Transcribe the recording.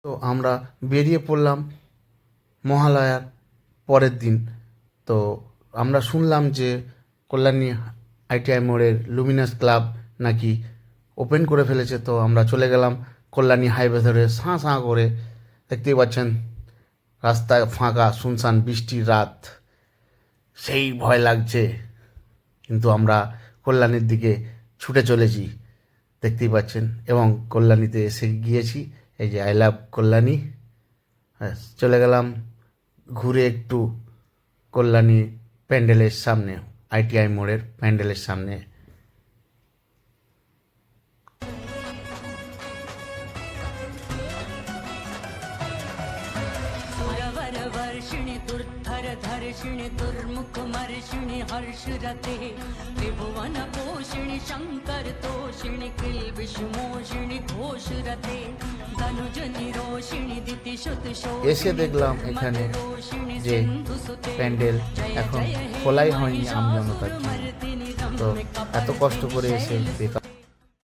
তো আমরা বেরিয়ে পড়লাম মহালয়ার পরের দিন। তো আমরা শুনলাম যে কল্যাণী আইটিআই মোড়ের লুমিনাস ক্লাব নাকি ওপেন করে ফেলেছে। তো আমরা চলে গেলাম কল্যাণী হাইওয়ে ধরে সাঁ সাঁ করে। দেখতেই পাচ্ছেন রাস্তায় ফাঁকা শুনশান, বৃষ্টির রাত, সেই ভয় লাগছে, কিন্তু আমরা কল্যাণীর দিকে ছুটে চলেছি দেখতেই পাচ্ছেন। এবং কল্যাণীতে এসে গিয়েছি, এই যে আই লাভ কল্যাণী। হ্যাঁ, চলে গেলাম ঘুরে একটু কল্যাণী প্যান্ডেলের সামনে, আইটিআই মোড়ের প্যান্ডেলের সামনে। वर्षिणि दुर्धर धर्षिणि दुर्मुखमर्षिणि हर्षरते त्रिभुवन पोषिणि शंकर तोषिणि किल्बिषमोषिणि घोषरते धनुज निरोषिणि दितिशुत এসে দেখলাম এখানে যে প্যান্ডেল এখন খোলাই হয়নি আমজনতার জন্য। তো এত কষ্ট করে এসে বেকার